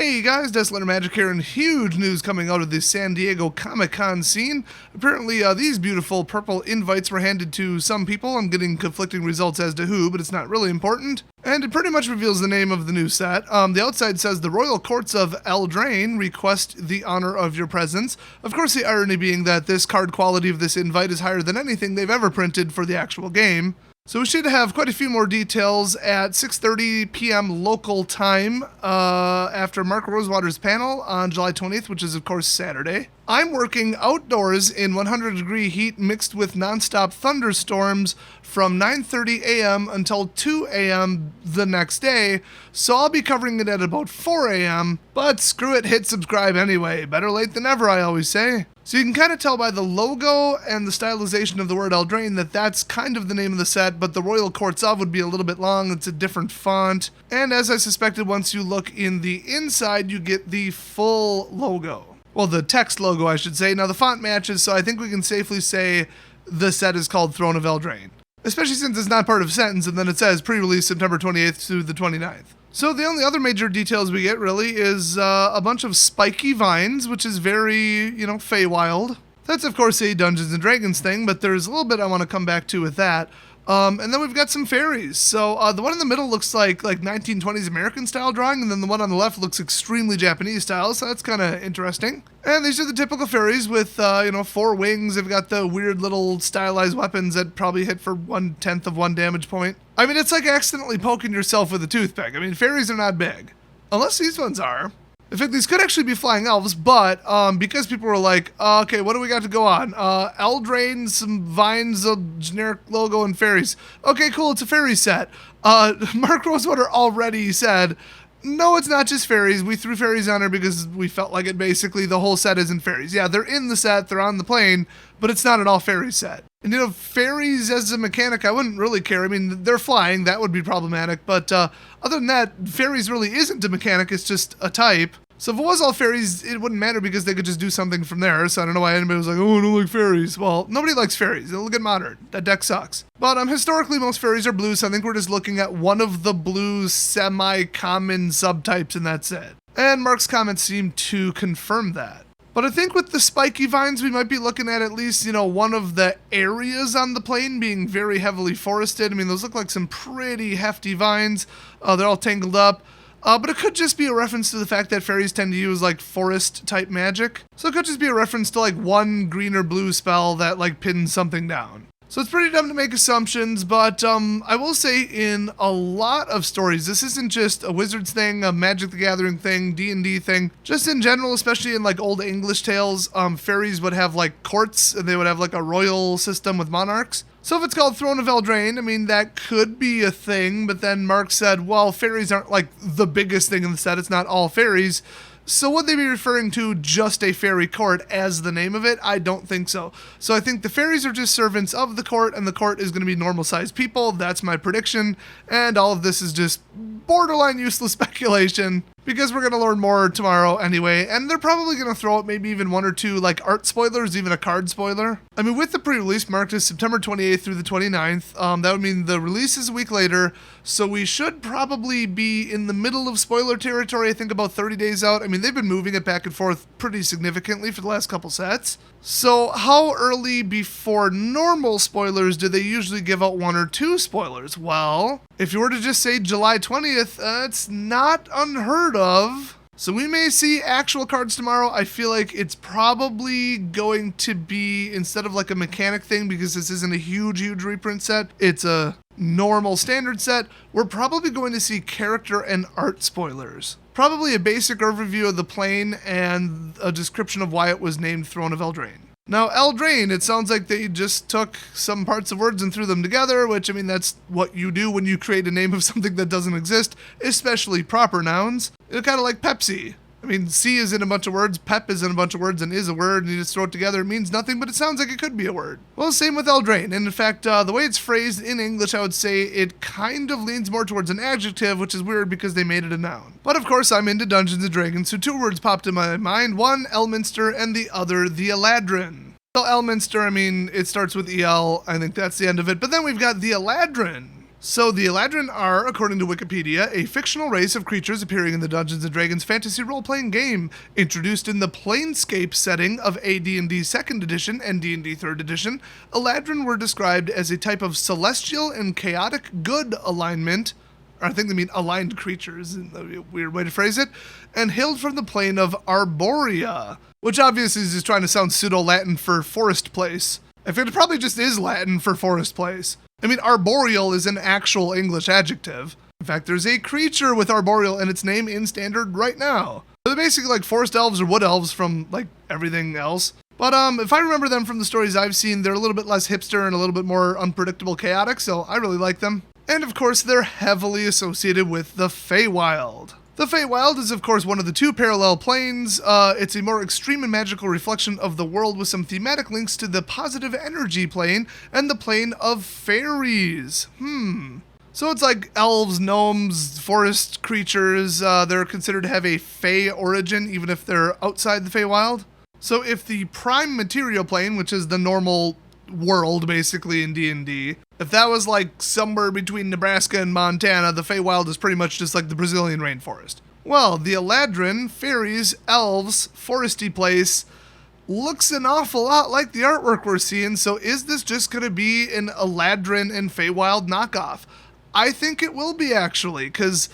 Hey guys, Desolate Magic here, and huge news coming out of the San Diego Comic-Con scene. Apparently, these beautiful purple invites were handed to some people. I'm getting conflicting results as to who, but it's not really important. And it pretty much reveals the name of the new set. The outside says, the Royal Courts of Eldraine request the honor of your presence. Of course, the irony being that this card quality of this invite is higher than anything they've ever printed for the actual game. So we should have quite a few more details at 6:30 p.m. local time after Mark Rosewater's panel on July 20th, which is of course Saturday. I'm working outdoors in 100-degree heat mixed with nonstop thunderstorms from 9:30 a.m. until 2 a.m. the next day, so I'll be covering it at about 4 a.m., but screw it, hit subscribe anyway. Better late than never, I always say. So you can kind of tell by the logo and the stylization of the word Eldraine that that's kind of the name of the set, but the Royal Courts of would be a little bit long. It's a different font. And as I suspected, once you look in the inside, you get the full logo. Well, the text logo, I should say. Now, the font matches, so I think we can safely say the set is called Throne of Eldraine. Especially since it's not part of a sentence, and then it says pre-release September 28th through the 29th. So the only other major details we get, really, is a bunch of spiky vines, which is very, Feywild. That's, of course, a Dungeons & Dragons thing, but there's a little bit I want to come back to with that. And then we've got some fairies. So the one in the middle looks like 1920s American style drawing, and then the one on the left looks extremely Japanese style, so that's kind of interesting. And these are the typical fairies with, 4 wings. They've got the weird little stylized weapons that probably hit for 1/10 of 1 damage point. I mean, it's like accidentally poking yourself with a toothpick. I mean, fairies are not big. Unless these ones are. In fact, these could actually be flying elves, but because people were like, okay, what do we got to go on? Eldraine, some vines, a generic logo, and fairies. Okay, cool, it's a fairy set. Mark Rosewater already said, no, it's not just fairies. We threw fairies on her because we felt like it. Basically, the whole set isn't fairies. Yeah, they're in the set, they're on the plane, but it's not an all fairy set. And fairies as a mechanic, I wouldn't really care. I mean, they're flying, that would be problematic, but other than that, fairies really isn't a mechanic, it's just a type. So if it was all fairies, it wouldn't matter because they could just do something from there. So I don't know why anybody was like, oh, I don't like fairies. Well, nobody likes fairies. They'll get modern. That deck sucks. But historically, most fairies are blue, so I think we're just looking at one of the blue semi-common subtypes, and that's it. And Mark's comments seem to confirm that. But I think with the spiky vines, we might be looking at least, one of the areas on the plane being very heavily forested. I mean, those look like some pretty hefty vines. They're all tangled up. But it could just be a reference to the fact that fairies tend to use, forest-type magic. So it could just be a reference to, one green or blue spell that, pins something down. So it's pretty dumb to make assumptions, but I will say in a lot of stories, this isn't just a Wizards thing, a Magic the Gathering thing, D&D thing. Just in general, especially in, Old English tales, fairies would have, courts, and they would have, a royal system with monarchs. So if it's called Throne of Eldraine, I mean, that could be a thing, but then Mark said, well, fairies aren't, the biggest thing in the set. It's not all fairies. So would they be referring to just a fairy court as the name of it? I don't think so. So I think the fairies are just servants of the court, and the court is going to be normal-sized people. That's my prediction, and all of this is just borderline useless speculation, because we're going to learn more tomorrow anyway, and they're probably going to throw out maybe even 1 or 2, art spoilers, even a card spoiler. I mean, with the pre-release marked as September 28th through the 29th, that would mean the release is a week later, so we should probably be in the middle of spoiler territory, I think about 30 days out. I mean, they've been moving it back and forth pretty significantly for the last couple sets. So how early before normal spoilers do they usually give out 1 or 2 spoilers? Well, if you were to just say July 20th, it's not unheard of. So we may see actual cards tomorrow. I feel like it's probably going to be, instead of a mechanic thing, because this isn't a huge reprint set, it's a normal standard set, we're probably going to see character and art spoilers. Probably a basic overview of the plane and a description of why it was named Throne of Eldraine. Now, Eldraine, it sounds like they just took some parts of words and threw them together, which, I mean, that's what you do when you create a name of something that doesn't exist, especially proper nouns. It's kind of like Pepsi. I mean, C is in a bunch of words, Pep is in a bunch of words, and is a word, and you just throw it together. It means nothing, but it sounds like it could be a word. Well, same with Eldraine. And in fact, the way it's phrased in English, I would say it kind of leans more towards an adjective, which is weird because they made it a noun. But of course, I'm into Dungeons & Dragons, so 2 words popped in my mind. One, Elminster, and the other, the Eladrin. So Elminster, I mean, it starts with EL. I think that's the end of it. But then we've got the Eladrin. So the Eldraine are, according to Wikipedia, a fictional race of creatures appearing in the Dungeons & Dragons fantasy role-playing game, introduced in the Planescape setting of AD&D 2nd Edition and D&D 3rd Edition. Eldraine were described as a type of celestial and chaotic good alignment, or I think they mean aligned creatures, a weird way to phrase it, and hailed from the plane of Arborea, which obviously is just trying to sound pseudo-Latin for forest place. I think it probably just is Latin for forest place. I mean, arboreal is an actual English adjective. In fact, there's a creature with arboreal in its name in Standard right now. They're basically like forest elves or wood elves from, like, everything else. But if I remember them from the stories I've seen, they're a little bit less hipster and a little bit more unpredictable chaotic, so I really like them. And of course, they're heavily associated with the Feywild. The Feywild is, of course, one of the two parallel planes. It's a more extreme and magical reflection of the world with some thematic links to the positive energy plane and the plane of fairies. So it's like elves, gnomes, forest creatures. They're considered to have a Fey origin, even if they're outside the Feywild. So if the prime material plane, which is the normal world, basically, in D&D, if that was like somewhere between Nebraska and Montana, the Feywild is pretty much just like the Brazilian rainforest. Well, the Eldraine, fairies, elves, foresty place looks an awful lot like the artwork we're seeing, so is this just going to be an Eldraine and Feywild knockoff? I think it will be, actually, because,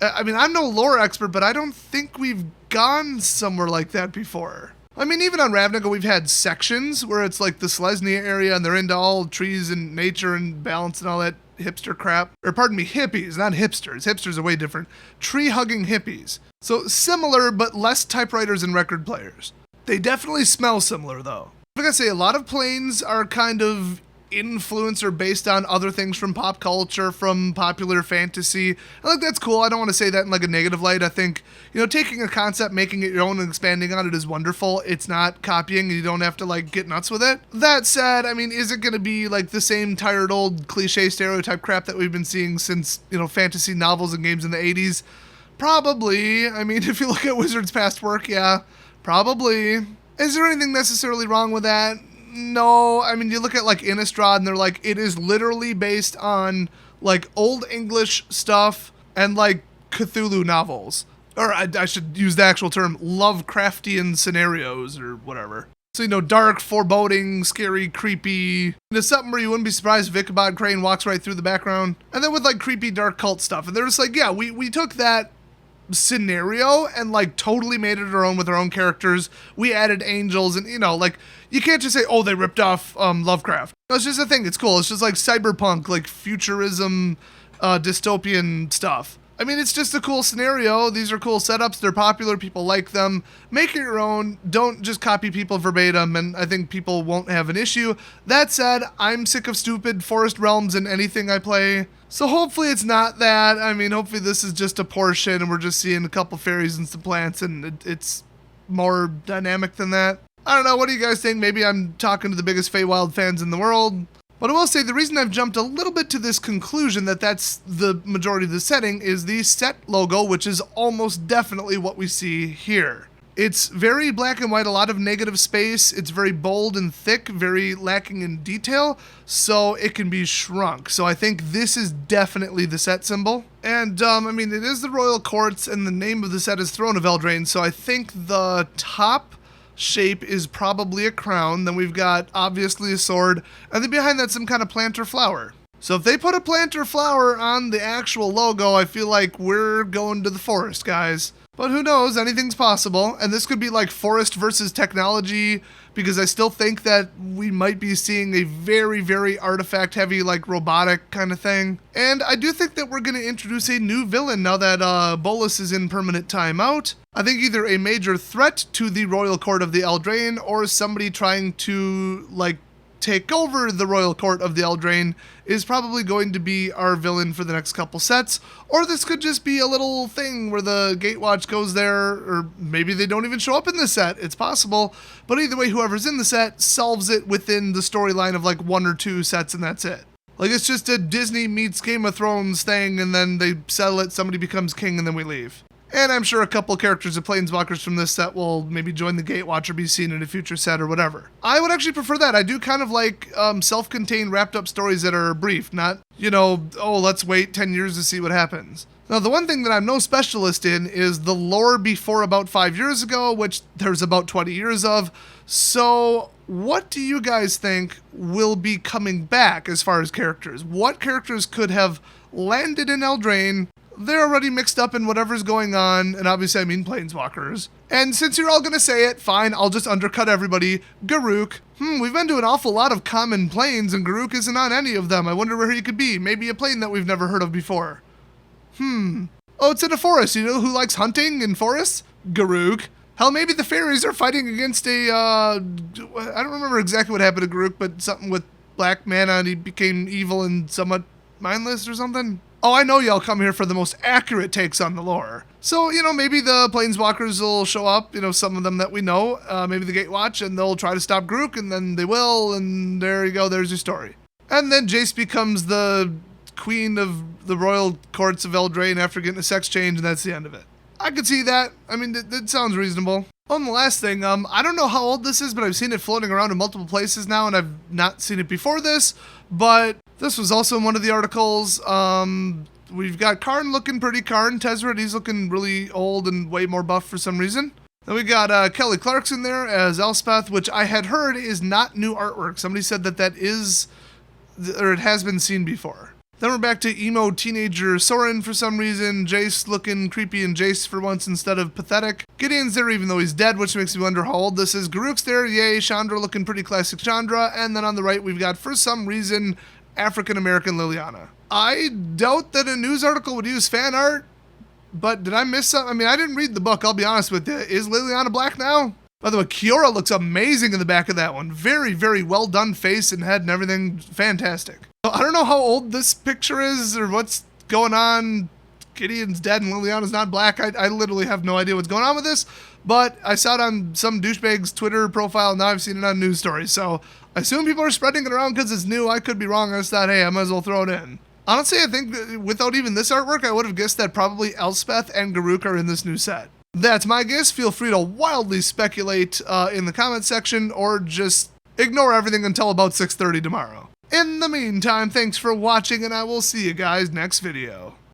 I mean, I'm no lore expert, but I don't think we've gone somewhere like that before. I mean, even on Ravnica, we've had sections where it's like the Selesnya area and they're into all trees and nature and balance and all that hipster crap. Or pardon me, hippies, not hipsters. Hipsters are way different. Tree-hugging hippies. So similar, but less typewriters and record players. They definitely smell similar, though. Like I say, a lot of planes are kind of influenced or based on other things from pop culture, from popular fantasy. I think that's cool. I don't want to say that in like a negative light. I think, you know, taking a concept, making it your own and expanding on it is wonderful. It's not copying and you don't have to like get nuts with it. That said, I mean, is it going to be like the same tired old cliche stereotype crap that we've been seeing since, you know, fantasy novels and games in the 80s? Probably. I mean, if you look at Wizards' past work, yeah, probably. Is there anything necessarily wrong with that? No, I mean, you look at, like, Innistrad, and they're like, it is literally based on, like, Old English stuff and, like, Cthulhu novels. Or I should use the actual term, Lovecraftian scenarios or whatever. So, you know, dark, foreboding, scary, creepy. It's something where you wouldn't be surprised if Ichabod Crane walks right through the background. And then with, like, creepy, dark cult stuff. And they're just like, yeah, we took that scenario and like totally made it our own with our own characters. We added angels and, you know, like, you can't just say, oh, they ripped off Lovecraft. That's just a thing. It's cool. It's just like cyberpunk, like futurism, dystopian stuff. I mean, it's just a cool scenario. These are cool setups. They're popular. People like them. Make it your own. Don't just copy people verbatim, and I think people won't have an issue. That said, I'm sick of stupid forest realms in anything I play. So hopefully it's not that. I mean, hopefully this is just a portion, and we're just seeing a couple fairies and some plants, and it's more dynamic than that. I don't know. What do you guys think? Maybe I'm talking to the biggest Feywild fans in the world. But I will say the reason I've jumped a little bit to this conclusion that that's the majority of the setting is the set logo, which is almost definitely what we see here. It's very black and white, a lot of negative space. It's very bold and thick, very lacking in detail, so it can be shrunk. So I think this is definitely the set symbol. And, I mean, it is the Royal Courts, and the name of the set is Throne of Eldraine, so I think the top shape is probably a crown. Then we've got obviously a sword, and then behind that some kind of plant or flower. So if they put a plant or flower on the actual logo, I feel like we're going to the forest, guys. But who knows, anything's possible. And this could be like forest versus technology, because I still think that we might be seeing a very, very artifact heavy, like robotic kind of thing. And I do think that we're going to introduce a new villain now that Bolas is in permanent timeout. I think either a major threat to the Royal Court of the Eldraine, or somebody trying to, like, take over the Royal Court of the Eldraine is probably going to be our villain for the next couple sets. Or this could just be a little thing where the Gatewatch goes there, or maybe they don't even show up in the set. It's possible. But either way, whoever's in the set solves it within the storyline of like 1 or 2 sets, and that's it. Like, it's just a Disney meets Game of Thrones thing, and then they settle it, somebody becomes king, and then we leave. And I'm sure a couple characters of Planeswalkers from this set will maybe join the Gatewatch or be seen in a future set or whatever. I would actually prefer that. I do kind of like self-contained wrapped up stories that are brief, not, oh, let's wait 10 years to see what happens. Now, the one thing that I'm no specialist in is the lore before about 5 years ago, which there's about 20 years of. So what do you guys think will be coming back as far as characters? What characters could have landed in Eldraine? They're already mixed up in whatever's going on, and obviously I mean Planeswalkers. And since you're all going to say it, fine, I'll just undercut everybody. Garruk. We've been to an awful lot of common planes, and Garruk isn't on any of them. I wonder where he could be. Maybe a plane that we've never heard of before. Oh, it's in a forest. You know who likes hunting in forests? Garruk. Hell, maybe the fairies are fighting against I don't remember exactly what happened to Garruk, but something with black mana and he became evil and somewhat mindless or something. Oh, I know y'all come here for the most accurate takes on the lore. So, maybe the Planeswalkers will show up, some of them that we know, maybe the Gatewatch, and they'll try to stop Garruk, and then they will, and there you go, there's your story. And then Jace becomes the queen of the royal courts of Eldraine after getting a sex change, and that's the end of it. I could see that. I mean, it sounds reasonable. Oh, and the last thing, I don't know how old this is, but I've seen it floating around in multiple places now, and I've not seen it before this, but this was also in one of the articles. We've got Karn looking pretty Karn. Tezzeret, he's looking really old and way more buff for some reason. Then we got Kelly Clarkson there as Elspeth, which I had heard is not new artwork. Somebody said that is, or it has been seen before. Then we're back to emo teenager Soren for some reason. Jace looking creepy and Jace for once instead of pathetic. Gideon's there even though he's dead, which makes me wonder how old this is. Garruk's there, yay. Chandra looking pretty classic Chandra. And then on the right, we've got, for some reason, African-American Liliana. I doubt that a news article would use fan art, but did I miss something? I mean, I didn't read the book, I'll be honest with you. Is Liliana black now? By the way, Kiora looks amazing in the back of that one. Very, very well done face and head and everything. Fantastic. I don't know how old this picture is or what's going on. Gideon's dead and Liliana's not black. I literally have no idea what's going on with this, but I saw it on some douchebag's Twitter profile. Now I've seen it on news stories. So I assume people are spreading it around because it's new. I could be wrong. I just thought, hey, I might as well throw it in. Honestly, I think without even this artwork, I would have guessed that probably Elspeth and Garruk are in this new set. That's my guess. Feel free to wildly speculate in the comment section or just ignore everything until about 6:30 tomorrow. In the meantime, thanks for watching and I will see you guys next video.